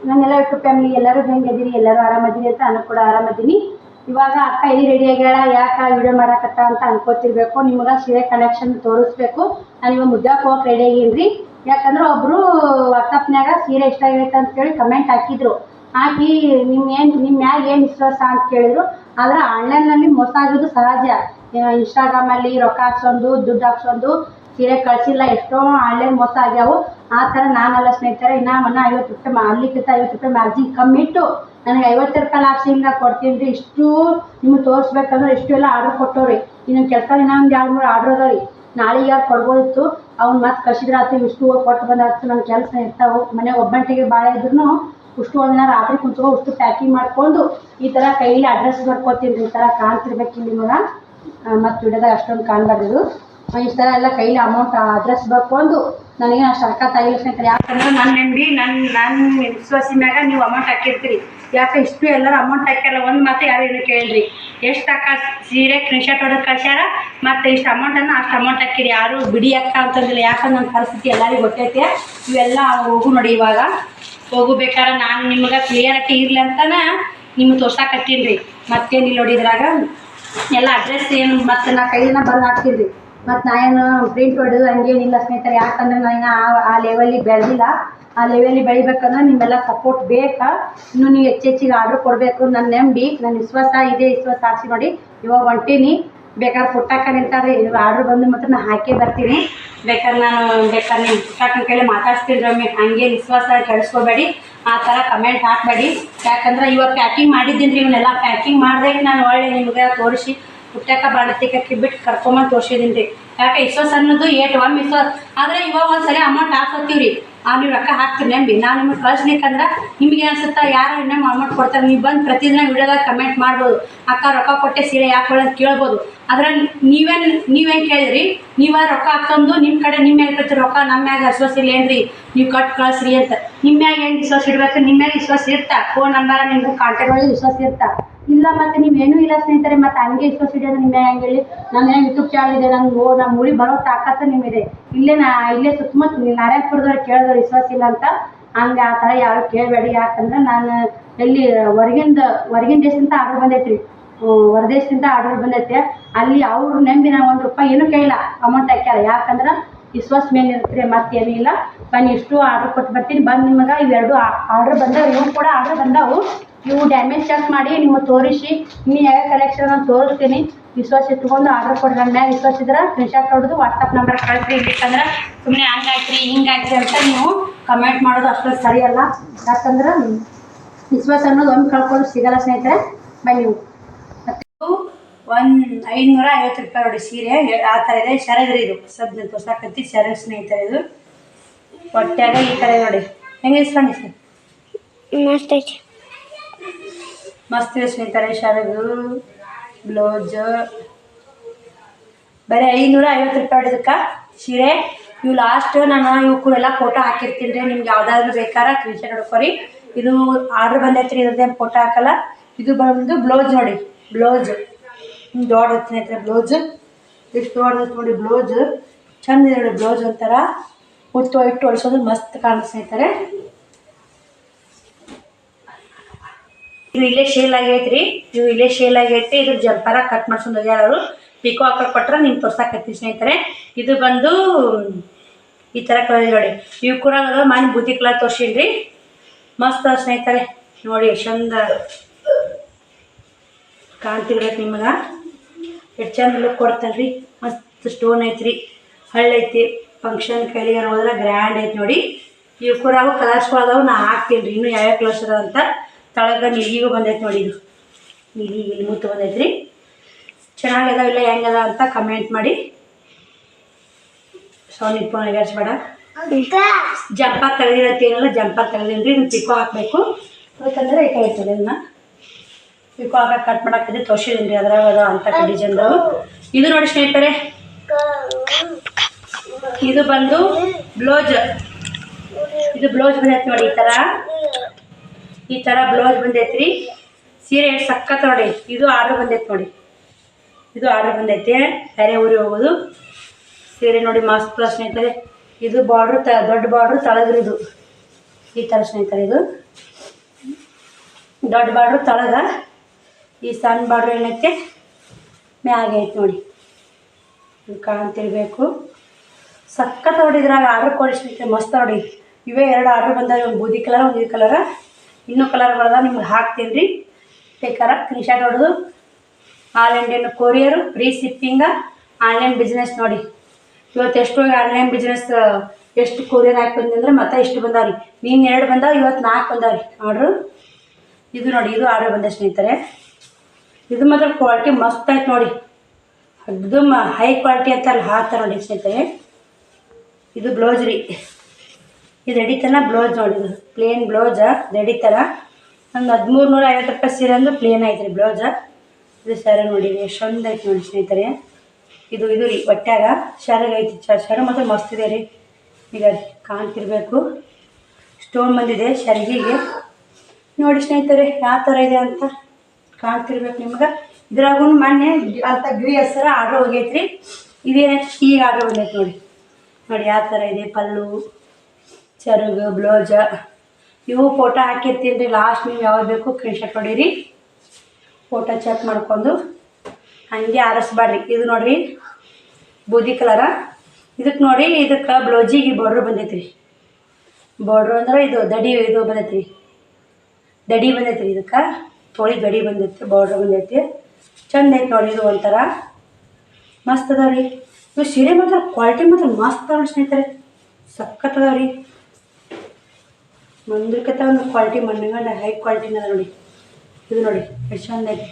ನನ್ನೆಲ್ಲ YouTube family ಎಲ್ಲರೂ ಹೆಂಗಿದ್ದೀರಿ, ಎಲ್ಲರೂ ಆರಾಮದಿರಿ ಅಂತ ನಾನು ಕೂಡ ಆರಾಮದೀನಿ. ಇವಾಗ ಅಕ್ಕ ಇಲ್ಲಿ ರೆಡಿ ಆಗ್ಯಾಳ, ಯಾಕೆ ವಿಡಿಯೋ ಮಾಡಕತ್ತ ಅಂತ ಅನ್ಕೋತಿರ್ಬೇಕು. ನಿಮ್ಗೆ ಸೀರೆ ಕಲೆಕ್ಷನ್ ತೋರಿಸ್ಬೇಕು. ನಾನು ಇವಾಗ ಮುದ್ದಾಕ್ ಹೋಗಕ್ಕೆ ರೆಡಿ ಆಗೀನಿ. ಯಾಕಂದ್ರೆ ಒಬ್ಬರು ವಾಟ್ಸಪ್ನಾಗ ಸೀರೆ ಇಷ್ಟ ಆಗೈತೆ ಅಂತೇಳಿ ಕಮೆಂಟ್ ಹಾಕಿದ್ರು. ಹಾಕಿ ನಿಮ್ಮ ಮ್ಯಾಗ ಏನು ವಿಶ್ವಾಸ ಅಂತ ಕೇಳಿದ್ರು. ಆದರೆ ಆನ್ಲೈನ್ನಲ್ಲಿ ಮೋಸ ಆಗೋದು ಸಹಜ. ಇನ್ಸ್ಟಾಗ್ರಾಮಲ್ಲಿ ರೊಕ್ಕ ಹಾಕ್ಸೊಂದು ದುಡ್ಡು ಹಾಕ್ಸೊಂದು ಸೀರೆ ಕಳಿಸಿಲ್ಲ, ಎಷ್ಟೋ ಆನ್ಲೈನ್ ಮೋಸ ಆಗ್ಯಾವು. ಆ ಥರ ನಾನಲ್ಲ ಸ್ನೇಹಿತರೆ. ಇನ್ನು 50 ರೂಪಾಯಿ ಅಲ್ಲಿಕ್ಕಿಂತ 50 ರೂಪಾಯಿ ಮಾರ್ಜಿನ್ ಕಮ್ಮಿ ಇಟ್ಟು ನನಗೆ 50 ರೂಪಾಯಿ ಲಾಸ್ಟಿಂದ ಕೊಡ್ತೀನಿ ರೀ. ಇಷ್ಟು ನಿಮ್ಗೆ ತೋರಿಸ್ಬೇಕಂದ್ರೆ ಇಷ್ಟು ಎಲ್ಲ ಆರ್ಡ್ರ್ ಕೊಟ್ಟವ್ರಿ. ಇನ್ನೊಂದು ಕೆಲಸ ಇನ್ನೊಂದು 2-3 ಆರ್ಡ್ರ್ ಅದಾವ್ರಿ. ನಾಳೆಗೆ ಯಾರು ಕೊಡ್ಬೋದಿತ್ತು, ಅವ್ನು ಮತ್ತೆ ಕಳಿಸಿದ್ರೆ ಆಯ್ತು. ಇಷ್ಟು ಕೊಟ್ಟು ಬಂದಾಯ್ತು. ನನ್ನ ಕೆಲಸ ಇರ್ತಾವೆ ಮನೆ ಒಬ್ಬಂಟಿಗೆ ಭಾಳ ಇದ್ರೂ ಇಷ್ಟು ಒಂದಿನ ರಾತ್ರಿ ಕುಂತ್ಕೊ ಇಷ್ಟು ಪ್ಯಾಕಿಂಗ್ ಮಾಡಿಕೊಂಡು ಈ ಥರ ಕೈಯಲ್ಲಿ ಅಡ್ರೆಸ್ ಬರ್ಕೊತೀನಿ ರೀ. ಈ ಥರ ಕಾಣ್ತಿರ್ಬೇಕು ನಿಮಗೆ. ಮತ್ತು ವಿಡಿಯೋದಾಗ ಅಷ್ಟೊಂದು ಕಾಣಬಾರ್ದು. ಈ ಥರ ಎಲ್ಲ ಕೈಲಿ ಅಮೌಂಟ್ ಅಡ್ರೆಸ್ ಬರ್ಕೊಂಡು ನನಗೆ ಅಷ್ಟು ಸಖತ್ತಾಗಿಲ್ಲ ಸ್ನೇಹಿತರೆ. ಯಾಕಂದ್ರೆ ನನ್ನ ನಂಬಿ ನನ್ನ ವಿಶ್ವಾಸಿ ಮ್ಯಾಗ ನೀವು ಅಮೌಂಟ್ ಹಾಕಿರ್ತೀರಿ. ಯಾಕೆ ಇಷ್ಟು ಎಲ್ಲರೂ ಅಮೌಂಟ್ ಹಾಕ್ಯಾರ, ಒಂದು ಮಾತು ಯಾರು ಏನು ಕೇಳಿರಿ. ಎಷ್ಟು ಅಕ್ಕ ಸೀರೆ ಸ್ಕ್ರೀನ್ಶಾಟ್ ಹೊಡೆದು ಕಳ್ಸ್ಯಾರ, ಮತ್ತು ಇಷ್ಟು ಅಮೌಂಟನ್ನು ಅಷ್ಟು ಅಮೌಂಟ್ ಹಾಕಿರಿ. ಯಾರು ಬಿಡಿ ಅಕ್ಕ ಅಂತಂದಿಲ್ಲ. ಯಾಕಂದ್ರೆ ನನ್ನ ಪರಿಸ್ಥಿತಿ ಎಲ್ಲರಿಗೂ ಗೊತ್ತೈತೆ. ಇವೆಲ್ಲ ಹೋಗು ನೋಡಿ. ಇವಾಗ ಹೋಗಬೇಕಾದ್ರೆ ನಾನು ನಿಮ್ಗೆ ಕ್ಲಿಯರಿಟಿ ಇರಲಿ ಅಂತನ ನಿಮ್ಗೆ ತೋರ್ಸಾಕತ್ತೀನಿ ರೀ. ಮತ್ತೇನಿಲ್ಲ ನೋಡಿ. ಇದ್ರಾಗ ಎಲ್ಲ ಅಡ್ರೆಸ್ ಏನು ಮತ್ತು ನಾ ಕೈನ ಬಂದು ಹಾಕ್ತೀನಿ ರೀ. ಮತ್ತು ನಾ ಏನು ಪ್ರಿಂಟ್ ಹೊಡೆದು ಹಂಗೇನಿಲ್ಲ ಸ್ನೇಹಿತರೆ. ಯಾಕಂದ್ರೆ ನಾನು ಆ ಲೆವೆಲಿಗೆ ಬೆಳೆದಿಲ್ಲ. ಆ ಲೆವೆಲಿಗೆ ಬೆಳಿಬೇಕಂದ್ರೆ ನಿಮ್ಮೆಲ್ಲ ಸಪೋರ್ಟ್ ಬೇಕಾ. ಇನ್ನೂ ನೀವು ಹೆಚ್ಚಿಗೆ ಆರ್ಡ್ರ್ ಕೊಡಬೇಕು. ನನ್ನ ನಂಬಿ ನನ್ನ ವಿಶ್ವಾಸ ಇದೆ. ವಿಶ್ವಾಸ ಹಾಕ್ಸಿ ನೋಡಿ. ಇವಾಗ ಹೊಂಟೀನಿ. ಬೇಕಾದ್ರೆ ಪುಟ್ಟಕ್ಕ ನಿಂತಾರೆ. ಇವಾಗ ಆರ್ಡ್ರ್ ಬಂದು ಮಾತ್ರ ನಾನು ಹಾಕೇ ಬರ್ತೀನಿ. ಬೇಕಾದ್ರೆ ನಿಮ್ಮ ಪುಟ್ಟಕ್ಕನ ಕೈಲಿ ಮಾತಾಡ್ಸ್ತೀನಿ ರಮ್ಮಿ. ಹಂಗೆ ವಿಶ್ವಾಸ ಕೆಡಿಸ್ಕೋಬೇಡಿ. ಆ ಥರ ಕಮೆಂಟ್ ಹಾಕಬೇಡಿ. ಯಾಕಂದ್ರೆ ಇವಾಗ ಪ್ಯಾಕಿಂಗ್ ಮಾಡಿದ್ದೀನಿ ರೀ. ಇವನ್ನೆಲ್ಲ ಪ್ಯಾಕಿಂಗ್ ಮಾಡಿದೆ ನಾನು ಒಳ್ಳೆ ನಿಮ್ಗೆ ತೋರಿಸಿ ಪುಟ್ಟಕ್ಕ ಬಾಣತಿಗೆ ಬಿಟ್ಟು ಕರ್ಕೊಂಬಂದು ತೋರಿಸಿದ್ದೀನಿ ರೀ. ಯಾಕೆ ವಿಶ್ವಾಸ ಅನ್ನೋದು ಒಮ್ಮೆ ವಿಶ್ವಾಸ ಆದರೆ ಇವಾಗ ಒಂದ್ಸರಿ ಅಮೌಂಟ್ ಹಾಕ್ಕೋತೀವಿ ರೀ. ನೀವು ರೊಕ್ಕ ಹಾಕ್ತೀರಿ ನಂಬಿ. ನಾನು ನಿಮಗೆ ಕಳಿಸ್ಲಿಕ್ಕಂದ್ರೆ ನಿಮಗೆ ಅನ್ಸುತ್ತಾ ಯಾರು ಇನ್ನೊಮ್ಮೆ ಅಮೌಂಟ್ ಕೊಡ್ತಾರೆ. ನೀವು ಬಂದು ಪ್ರತಿದಿನ ವಿಡಿಯೋದಾಗ ಕಮೆಂಟ್ ಮಾಡ್ಬೋದು. ಅಕ್ಕ ರೊಕ್ಕ ಕೊಟ್ಟೆ ಸೀರೆ ಯಾಕೆ ಅಂತ ಕೇಳ್ಬೋದು. ಆದರೆ ನೀವೇನು ಕೇಳಿದ್ರಿ, ನೀವು ರೊಕ್ಕ ಹಾಕ್ಕೊಂಡು ನಿಮ್ಮ ಕಡೆ ನಿಮ್ಮ ಮ್ಯಾಗ ಇರ್ತೈತಿ ರೊಕ್ಕ. ನಮ್ಮ ಮ್ಯಾಗ ವಿಶ್ವಾಸ ಇಲ್ಲ ಏನ್ರಿ, ನೀವು ಕಟ್ ಕಳಿಸ್ರಿ ಅಂತ. ನಿಮ್ಮ ಮ್ಯಾಗ ಏನು ವಿಶ್ವಾಸ ಇಡಬೇಕು. ನಿಮ್ಮ ಮ್ಯಾಗ ವಿಶ್ವಾಸ ಇರ್ತಾ. ಫೋನ್ ನಂಬರ್ ನಿಮ್ಗೆ ಕಾಂಟ್ಯಾಕ್ಟ್ ಒಳಗೆ ವಿಶ್ವಾಸ ಇರ್ತಾ ಇಲ್ಲ. ಮತ್ತು ನೀವೇನೂ ಇಲ್ಲ ಸ್ನೇಹಿತರೆ. ಮತ್ತು ಹಂಗೆ ವಿಶ್ವಾಸ ಹಿಡಿಯೋದು ನಿಮ್ಮ ಮ್ಯಾಗ ಹೆಂಗೆ ಹೇಳಿ. ನನ್ನ ಯೂಟ್ಯೂಬ್ ಚಾನಲ್ ಇದೆ. ನಮ್ಮ ಊರಿಗೆ ಬರೋ ತಾಕತ್ತು ನಿಮ್ಮಿದೆ. ಇಲ್ಲೇ ಸುತ್ತಮುತ್ತ ನಾರಾಯಣಪುರದವ್ರು ಕೇಳಿದವ್ರು ವಿಶ್ವಾಸ ಇಲ್ಲ ಅಂತ. ಹಂಗೆ ಆ ಥರ ಯಾರು ಕೇಳಬೇಡಿ. ಯಾಕಂದ್ರೆ ನಾನು ಎಲ್ಲಿ ಹೊರಗಿನ ದೇಶದಿಂದ ಆರ್ಡ್ರ್ ಬಂದೈತೆ ರೀ. ಹೊರದೇಶದಿಂದ ಆರ್ಡರ್ ಬಂದೈತೆ. ಅಲ್ಲಿ ಅವ್ರು ನಂಬಿ ನಾವು 1 ರೂಪಾಯಿ ಏನೂ ಕೇಳಿಲ್ಲ, ಅಮೌಂಟ್ ಹಾಕ್ಯಾರ. ಯಾಕಂದ್ರೆ ವಿಶ್ವಾಸ ಮೇಲೆ ಇರ್ತೀರಿ. ಮತ್ತೇನೂ ಇಲ್ಲ. ನಾನು ಇಷ್ಟು ಆರ್ಡ್ರ್ ಕೊಟ್ಟು ಬರ್ತೀನಿ. ಬಂದು ನಿಮಗೆ ಇವೆರಡು ಆರ್ಡ್ರ್ ಬಂದವು. ಇವು ಕೂಡ ಆರ್ಡ್ರ್ ಬಂದವು. ಇವು ಡ್ಯಾಮೇಜ್ ಚೆಕ್ ಮಾಡಿ ನಿಮಗೆ ತೋರಿಸಿ ಇನ್ನೂ ಯಾವ ಕಲೆಕ್ಷನ್ ನಾನು ತೋರಿಸ್ತೀನಿ. ವಿಶ್ವಾಸ ಇಟ್ಕೊಂಡು ಆರ್ಡ್ರ್ ಕೊಡ್ರಿ. ನನ್ನ ಮ್ಯಾಗ ವಿಶ್ವಾಸ ಇದ್ರೆ ಸ್ಕ್ರೀನ್ಶಾಟ್ ಹೊಡೆದು ವಾಟ್ಸಪ್ ನಂಬರ್ ಕಳಿಸ್ರಿ. ಇಲ್ಲಿಕ್ಕಂದ್ರೆ ಸುಮ್ಮನೆ ಹಂಗಾಯ್ತ್ರಿ ಹಿಂಗಾಯ್ತ್ರಿ ಅಂತ ನೀವು ಕಮೆಂಟ್ ಮಾಡೋದು ಅಷ್ಟೊಂದು ಸರಿಯಲ್ಲ. ಯಾಕಂದ್ರೆ ವಿಶ್ವಾಸ ಅನ್ನೋದು ಒಂದು ಕಳ್ಕೊಂಡು ಸಿಗಲ್ಲ ಸ್ನೇಹಿತರೆ. ಬೈ ನೀವು 550 ರೂಪಾಯಿ ನೋಡಿ ಸೀರೆ. ಆ ಥರ ಇದೆ. ಶರಗ್ರಿ ಇದು ಸದ್ನ ತೋರ್ಸಾಕತ್ತಿ ಶರಗ್ ಸ್ನೇಹಿತರೆ. ಇದು ಹೊಟ್ಯಾಗ ಈ ಥರ ನೋಡಿ. ಹೆಂಗೆ ಇಸ್ಕೊಂಡು ಸರ್ ಮಸ್ತ್ ಇದೆ ಸ್ನೇಹಿತರೆ. ಶರಗು ಬ್ಲೌಸ್ ಬರೀ 550 ರೂಪಾಯಿ ಹೊಡಿದಕ್ಕೆ ಸೀರೆ. ಇವು ಲಾಸ್ಟ್ ನಾನು ಇವು ಕೂಡ ಎಲ್ಲ ಫೋಟೋ ಹಾಕಿರ್ತೀನಿ ರೀ. ನಿಮ್ಗೆ ಯಾವುದಾದ್ರೂ ಬೇಕಾದ್ರೆ ಸ್ಕ್ರೀನ್ಶಾಟ್ ಹೊಡ್ಕೊರಿ. ಇದು ಆರ್ಡ್ರ್ ಬಂದೈತೆ ರೀ. ಇದ್ರದ್ದೇನು ಫೋಟೋ ಹಾಕಲ್ಲ. ಇದು ಬಂದು ಬ್ಲೌಸ್ ನೋಡಿ. ಬ್ಲೌಸ್ ದೊಡ್ಡ ಸ್ನೇಹಿತರೆ. ಬ್ಲೌಸ್ ಎಷ್ಟು ದೊಡ್ಡದು ನೋಡಿ. ಬ್ಲೌಸ್ ಚಂದ ಇದೆ ನೋಡಿ. ಬ್ಲೌಸ್ ಒಂಥರ ಇಟ್ಟು ಹೊಡಿಸೋದು ಮಸ್ತ್ ಕಾಣುತ್ತೆ ಸ್ನೇಹಿತರೆ. ಇದು ಇಲ್ಲೇ ಶೇಲ್ ಆಗೈತೆ ರೀ. ಇಲ್ಲೇ ಶೇಲ್ ಆಗೈತೆ. ಇದ್ರ ಜಂಪರ ಕಟ್ ಮಾಡ್ಸ್ಕೊಂಡು ಹೋಗ್ಯಾರ ಅವರು. ಪಿಕೋ ಹಾಕಕ್ಕೆ ಕೊಟ್ರೆ ನಿಮ್ಗೆ ತೋರ್ಸಾಕತ್ತೀನಿ ಸ್ನೇಹಿತರೆ. ಇದು ಬಂದು ಈ ಥರ ಕಲರ್ ನೋಡಿ. ಇವು ಕೂಡ ಮನೆ ಬೂದಿ ಕಲರ್ ತೋರ್ಸಿನಿ ರೀ. ಮಸ್ತ್ ಸ್ನೇಹಿತರೆ ನೋಡಿ. ಚಂದ ಕಾಣ್ತಿರ್ಬೇಕು ನಿಮಗೆ. ಎಷ್ಟು ಚಂದ ಲುಕ್ ಕೊಡ್ತಾನೆ ರೀ. ಮಸ್ತ್ ಸ್ಟೋನ್ ಐತ್ರಿ. ಹಳ್ಳೈತಿ. ಫಂಕ್ಷನ್ ಕೈಲಿಗೆ ಹೋದ್ರೆ ಗ್ರ್ಯಾಂಡ್ ಐತೆ ನೋಡಿ. ಇವು ಕೂಡ ಕಲರ್ಸ್ಗಳದಾವು. ನಾ ಹಾಕ್ತೀನಿ ರೀ. ಇನ್ನೂ ಯಾವ್ಯಾವ ಕಲರ್ಸ್ ಅದಾವ ಅಂತ. ತಳಗ ನೀಲಿಗೂ ಬಂದೈತೆ ನೋಡಿ. ಇದು ನೀಲಿ ಮುತ್ತು ಬಂದೈತೆ ರೀ. ಚೆನ್ನಾಗದ ಇಲ್ಲ ಹೆಂಗದ ಅಂತ ಕಮೆಂಟ್ ಮಾಡಿ. ಸೌನಿಗೆ ಫೋನ್ ಎಗರ್ಸ್ಬೇಡ. ಜಂಪರ್ ತೆಗೆದಿರತ್ತೇನಲ್ಲ, ಜಂಪರ್ ತೆಗೆದಿನಿ ರೀ. ನೀವು ಪಿಕೋ ಹಾಕಬೇಕು. ಯಾಕಂದರೆ ಐತೆ ಐತದೆ. ಅದನ್ನ ಪಿಕೋ ಹಾಕಕ್ಕೆ ಕಟ್ ಮಾಡಾಕಿದ್ರೆ ತೋರಿಸಿದ್ದೀನಿ ರೀ. ಅದ್ರಾಗ ಅದ ಅಂತ ಡಿಸೈನ್ದವು. ಇದು ನೋಡಿ ಸ್ನೇಹಿತರೆ. ಇದು ಬಂದು ಬ್ಲೌಸ್. ಇದು ಬ್ಲೌಸ್ ಬಂದೈತೆ ನೋಡಿ. ಈ ಥರ ಬ್ಲೌಸ್ ಬಂದೈತೆ ರೀ. ಸೀರೆ ಎಷ್ಟು ಸಕ್ಕತ್ ನೋಡಿ. ಇದು ಆರ್ಡ್ರ್ ಬಂದೈತೆ ನೋಡಿ. ಇದು ಆರ್ಡ್ರ್ ಬಂದೈತೆ. ಬೇರೆ ಊರಿಗೆ ಹೋಗೋದು ಸೀರೆ ನೋಡಿ. ಮಸ್ತ್ ಸ್ನೇಹಿತರೆ. ಇದು ಬಾರ್ಡ್ರು ದೊಡ್ಡ ಬಾರ್ಡ್ರು ತಳಗ್ರಿದು ಈ ಥರ ಸ್ನೇಹಿತರೆ. ಇದು ದೊಡ್ಡ ಬಾರ್ಡ್ರು ತಳಗ, ಈ ಸಣ್ಣ ಬಾರ್ಡ್ರು ಏನೈತೆ ಮ್ಯಾಗೆ ಐತೆ ನೋಡಿ. ಇದು ಕಾಣ್ತಿರ್ಬೇಕು. ಸಖತ್ ನೋಡಿದ್ರಾಗ ಆರ್ಡ್ರ್ ಕೊಡಿಸ್ಲಿಕ್ಕೆ ಮಸ್ತ್ ನೋಡಿ. ಇವೇ 2 ಆರ್ಡ್ರ್ ಬಂದಾವೆ, ಒಂದು ಬೂದಿ ಕಲರ್ ಒಂದು ಈ ಕಲರ. ಇನ್ನೂ ಕಲರ್ಗಳದ ನಿಮ್ಗೆ ಹಾಕ್ತೀನಿ ರೀ. ಬೇಕಾರೆ ಸ್ಕ್ರೀನ್ಶಾಟ್ ಹೊಡೆದು all Indian courier, free shipping, online business ನೋಡಿ. ಇವತ್ತು ಎಷ್ಟು ಆನ್ಲೈನ್ ಬಿಸ್ನೆಸ್ ಎಷ್ಟು ಕೊರಿಯರ್ ಹಾಕಿ ಬಂದಂದ್ರೆ ಮತ್ತೆ ಇಷ್ಟು ಬಂದಾವ್ರಿ. ನೀನು 2 ಬಂದಾವ, ಇವತ್ತು 4 ಬಂದಾವ್ರಿ ಆರ್ಡ್ರು. ಇದು ನೋಡಿ, ಇದು ಆರ್ಡ್ರ್ ಬಂದ ಸ್ನೇಹಿತರೆ. ಇದು ಮಾತ್ರ ಕ್ವಾಲಿಟಿ ಮಸ್ತ್ ಆಯ್ತು ನೋಡಿ. एकदम ಹೈ ಕ್ವಾಲಿಟಿ ಅಂತಾರಲ್ಲ ಆ ಥರ ನೋಡಿ ಸ್ನೇಹಿತರೆ. ಇದು ಬ್ಲೌಸ್ ರೀ. ಇದು ರೆಡಿ ಥರ ಬ್ಲೌಸ್ ನೋಡಿ. ಇದು ಪ್ಲೇನ್ ಬ್ಲೌಸ ರೆಡಿ ಥರ. ಒಂದು 1350 ರೂಪಾಯಿ ಸೀರೆ ಅಂದ್ರೆ ಪ್ಲೇನ್ ಐತೆ ರೀ ಬ್ಲೌಸ. ಇದು ಸರ ನೋಡಿ ಎಷ್ಟು ಚಂದ ಐತೆ ನೋಡಿ ಸ್ನೇಹಿತರೆ. ಇದು ರೀ ಹೊಟ್ಯಾಗ ಶರಗ್ ಐತಿ. ಶರ ಮಾತ್ರ ಮಸ್ತ್ ಇದೆ ರೀ. ಈಗ ಕಾಣ್ತಿರ್ಬೇಕು. ಸ್ಟೋನ್ ಬಂದಿದೆ ಶರ್ಗಿಗೆ ನೋಡಿ ಸ್ನೇಹಿತರೆ. ಯಾವ ಥರ ಇದೆ ಅಂತ ಕಾಣ್ತಿರ್ಬೇಕು ನಿಮ್ಗೆ. ಇದ್ರಾಗೂ ಮೊನ್ನೆ ಅಂತ ಗಿಳಿ ಹೆಸರು ಆರ್ಡ್ರ್ ಹೋಗೈತ್ರಿ. ಇದೇನೈತೆ ಈಗ ಆರ್ಡ್ರ್ ಬಂದೈತೆ ನೋಡಿ. ನೋಡಿ ಯಾವ ಥರ ಇದೆ ಪಲ್ಲು, ಚರಗು, ಬ್ಲೌಸ. ಇವು ಫೋಟೋ ಹಾಕಿರ್ತೀನಿ ರೀ. ಲಾಸ್ಟ್ ನೀವು ಯಾವ್ದು ಬೇಕು ಸ್ಕ್ರೀನ್ಶಾಟ್ ಹೊಡೀರಿ. ಫೋಟೋ ಚೆಕ್ ಮಾಡ್ಕೊಂಡು ಹಂಗೆ ಆರಿಸ್ಬಾಡ್ರಿ. ಇದು ನೋಡಿರಿ ಬೂದಿ ಕಲರ. ಇದಕ್ಕೆ ನೋಡಿ, ಇದಕ್ಕೆ ಬ್ಲೌಸಿಗೆ ಬಾರ್ಡ್ರ್ ಬಂದೈತೆ ರೀ. ಬಾರ್ಡ್ರು ಅಂದ್ರೆ ಇದು ದಡಿ ಇದು ಬಂದೈತೆ ರೀ. ದಡಿ ಬಂದೈತೆ ರೀ. ಇದಕ್ಕೆ ತೊಳಿ ದಡಿ ಬಂದೈತೆ, ಬಾರ್ಡ್ರ್ ಬಂದೈತಿ. ಚಂದ ಐತೆ ನೋಡಿ. ಇದು ಒಂಥರ ಮಸ್ತ್ ಅದಾವ ರೀ. ಇದು ಸೀರೆ ಮಾತ್ರ ಕ್ವಾಲಿಟಿ ಮಾತ್ರ ಮಸ್ತ್ ಅದ ಸ್ನೇಹಿತರೆ. ಸಖತ್ ಅದಾವ ರೀ. ಒಂದಕ್ಕಿಂತ ಒಂದು ಕ್ವಾಲಿಟಿ ಮಣ್ಣಗಂಡ ಹೈ ಕ್ವಾಲಿಟಿನ ಅದ ನೋಡಿ. ಇದು ನೋಡಿ ಎಷ್ಟು ಚಂದ ಐತಿ.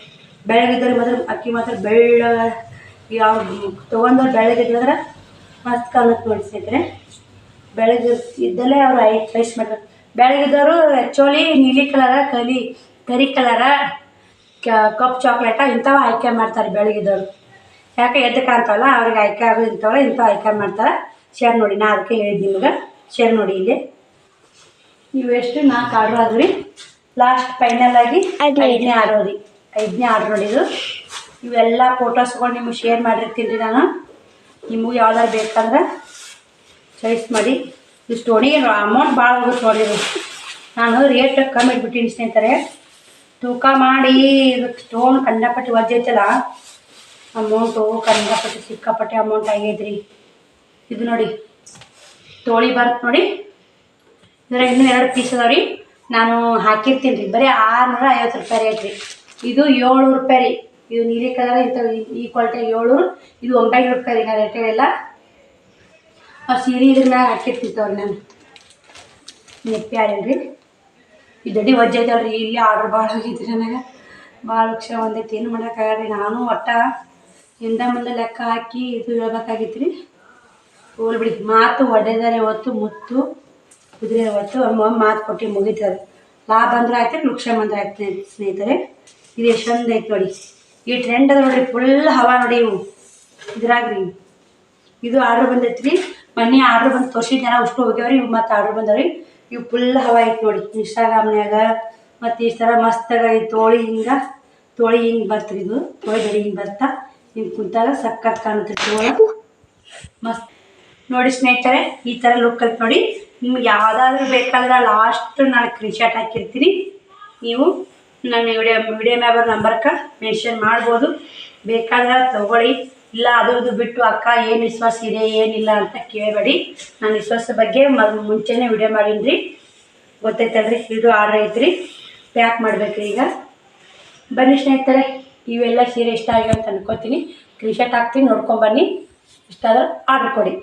ಬೆಳಗಿದ್ದವ್ರಿಗೆ ಮಾತ್ರ ಅಕ್ಕಿ ಮಾತ್ರ ಬೆಳ್ಳ ಯಾವ ತೊಗೊಂಡವ್ರು ಬೆಳಗಿದ್ರೆ ಮಸ್ತ್ ಕಾಣುತ್ತೆ ನೋಡಿ ಸ್ನೇಹಿತರೆ. ಬೆಳಗ್ಗೆ ಇದ್ದಲ್ಲೇ ಅವ್ರು ಚೈಸ್ ಮಾಡ್ತಾರೆ. ಬೆಳಗಿದ್ದವರು ಆ್ಯಕ್ಚುಲಿ ನೀಲಿ ಕಲರ, ಕರಿ ಕಲರ, ಕಪ್ ಚಾಕ್ಲೇಟ ಇಂಥವು ಆಯ್ಕೆ ಮಾಡ್ತಾರೆ ಬೆಳಗಿದ್ದವರು. ಯಾಕೆ ಎದ್ದು ಕಾಣ್ತಾವಲ್ಲ ಅವ್ರಿಗೆ ಆಯ್ಕೆ ಆಗೋದು ಇಂಥವು ಆಯ್ಕೆ ಮಾಡ್ತಾರೆ. ಶೇರ್ ನೋಡಿ, ನಾ ಅದಕ್ಕೆ ಹೇಳಿದ್ದು ನಿಮ್ಗೆ. ಶೇರ್ ನೋಡಿ ಇಲ್ಲಿ. ಇವು ಎಷ್ಟು 4 ಆರ್ಡ್ರ್ ಆದ್ವು ರೀ. ಲಾಸ್ಟ್ ಫೈನಲ್ ಆಗಿ 5ನೇ ಆರ್ಡ್ರ್ ರೀ. 5ನೇ ಆರ್ಡ್ರ್ ನೋಡಿ. ಇವೆಲ್ಲ ಫೋಟೋಸ್ಗಳು ನಿಮಗೆ ಶೇರ್ ಮಾಡಿರ್ತೀನಿ ರೀ ನಾನು. ನಿಮಗೆ ಯಾವ್ದಾರು ಬೇಕಂದ್ರೆ ಚಾಯ್ಸ್ ಮಾಡಿ. ಈ ಸ್ಟೋನಿಗೆ ಅಮೌಂಟ್ ಭಾಳ ಹೋಗುತ್ತೆ ನೋಡಿರಿ. ನಾನು ರೇಟ್ ಕಮ್ಮಿ ಇಟ್ಬಿಟ್ಟಿನಿ ಸ್ನೇಹಿತರೆ. ತೂಕ ಮಾಡಿ ಇದಕ್ಕೆ ಸ್ಟೋನ್ ಕಂಡಪಟ್ಟಿ ಒಜ್ಜೈತಲ್ಲ, ಅಮೌಂಟು ಕಂಡಪಟ್ಟಿ ಸಿಕ್ಕಾಪಟ್ಟೆ ಅಮೌಂಟ್ ಆಗೈತ್ರಿ. ಇದು ನೋಡಿ ತೋಳಿ ಬರುತ್ತೆ ನೋಡಿ. ಇದ್ರಾಗ ಇನ್ನೂ 2 ಪೀಸ್ ಅದಾವ ರೀ. ನಾನು ಹಾಕಿರ್ತೀನಿ ರೀ. ಬರೀ 650 ರೂಪಾಯಿ ರೇಟ್ ರೀ. ಇದು 700 ರೂಪಾಯಿ ರೀ. ಇದು ನೀಲಿ ಕಲರ್ ಇಂಥವು ಈ ಕ್ವಾಲಿಟಿ 700. ಇದು 900 ರೂಪಾಯಿ ರೀ. ನಾನು ರೇಟ್ ಹೇಳಿಲ್ಲ. ಆ ಸೀರೆ ಇದ್ರ ಮ್ಯಾಗ ಹಾಕಿರ್ತಿತ್ತವ್ರಿ ನಾನು. ನೆಪ್ಪಿ ಆಡಿಲ್ರಿ. ಈ ದಡಿ ಒಜ್ಜೈತಲ್ರಿ. ಇಲ್ಲಿ ಆರ್ಡ್ರ್ ಭಾಳ ಆಗೈತ್ರಿ. ನನಗೆ ಭಾಳ ಲಕ್ಷ ಒಂದೈತಿ. ಏನು ಮಾಡೋಕ್ಕಾಗಲ್ಲ. ನಾನು ಒಟ್ಟ ಮುಂದೆ ಲೆಕ್ಕ ಹಾಕಿ ಇದು ಹೇಳ್ಬೇಕಾಗಿತ್ತು ರೀ. ಹೋಲ್ ಬಿಡಿ. ಮಾತು ಒಡೆದರೆ ಹೊತ್ತು ಮುತ್ತು ಕುದುರೆ ಹೊತ್ತು ಮಾತು ಕೊಟ್ಟು ಮುಗಿತದೆ. ಲಾಭ ಅಂದ್ರೆ ಆಯ್ತು, ಲಕ್ಷ ಬಂದ್ರೆ ಆಯ್ತು ಸ್ನೇಹಿತರೆ. ಇದು ಎಷ್ಟು ಚಂದ ಐತೆ ನೋಡಿ. ಈ ಟ್ರೆಂಡ್ ಅದ ನೋಡಿರಿ. ಫುಲ್ ಹವಾ ನೋಡಿ ಇವು ಇದ್ರಾಗ ರೀ. ಇದು ಆರ್ಡ್ರ್ ಬಂದೈತೆ ರೀ. ಮೊನ್ನೆ ಆರ್ಡ್ರ್ ಬಂದು ತೋರಿಸಿದ ಜನ ಅಷ್ಟು ಹೋಗ್ಯಾವ್ರಿ. ಇವು ಮತ್ತು ಆರ್ಡ್ರ್ ಬಂದವ್ರಿ. ಇವು ಫುಲ್ ಹವಾ ಐತೆ ನೋಡಿ ಇನ್ಸ್ಟಾಗ್ರಾಮ್ನ್ಯಾಗ. ಮತ್ತು ಈ ಥರ ಮಸ್ತಾಗ ಈ ತೋಳಿ ಹಿಂಗೆ ಬರ್ತೀರಿ. ಇದು ತೋಳಿ ದಡಿ ಹಿಂಗೆ ಬರ್ತಾ ಹಿಂಗೆ ಕುಂತಾಗ ಸಕ್ಕತ್ ಕಾಣುತ್ತೆ. ತೋಳ ಮಸ್ತ್ ನೋಡಿ ಸ್ನೇಹಿತರೆ. ಈ ಥರ ಲುಕ್ ಐತೆ ನೋಡಿ. ನಿಮ್ಗೆ ಯಾವುದಾದ್ರೂ ಬೇಕಾದ್ರೆ ಲಾಸ್ಟ್ ನಾನು ಸ್ಕ್ರೀನ್ಶಾಟ್ ಹಾಕಿರ್ತೀನಿ. ನೀವು ನನ್ನ ವಿಡಿಯೋ ಮ್ಯಾಗ ನಂಬರ್ಗೆ ಮೆನ್ಷನ್ ಮಾಡ್ಬೋದು. ಬೇಕಾದ್ರೆ ತೊಗೊಳ್ಳಿ. ಇಲ್ಲ ಅದು ಬಿಟ್ಟು ಅಕ್ಕ ಏನು ವಿಶ್ವಾಸ ಇದೆ ಏನಿಲ್ಲ ಅಂತ ಕೇಳಬೇಡಿ. ನಾನು ವಿಶ್ವಾಸ ಬಗ್ಗೆ ಮುಂಚೆನೇ ವಿಡಿಯೋ ಮಾಡೀನಿ ರೀ. ಗೊತ್ತೈತಲ್ರಿ. ಇದು ಆರ್ಡ್ರ್ ಐತ್ರಿ. ಪ್ಯಾಕ್ ಮಾಡ್ಬೇಕ್ರಿ ಈಗ. ಬನ್ನಿ ಸ್ನೇಹಿತರೆ. ಇವೆಲ್ಲ ಸೀರೆ ಇಷ್ಟ ಆಗಿ ಅಂತ ಅನ್ಕೋತೀನಿ. ಸ್ಕ್ರೀನ್ಶಾಟ್ ಹಾಕ್ತೀನಿ, ನೋಡ್ಕೊಂಬನ್ನಿ. ಇಷ್ಟ ಆದ್ರೆ ಆರ್ಡ್ರ್ ಕೊಡಿ.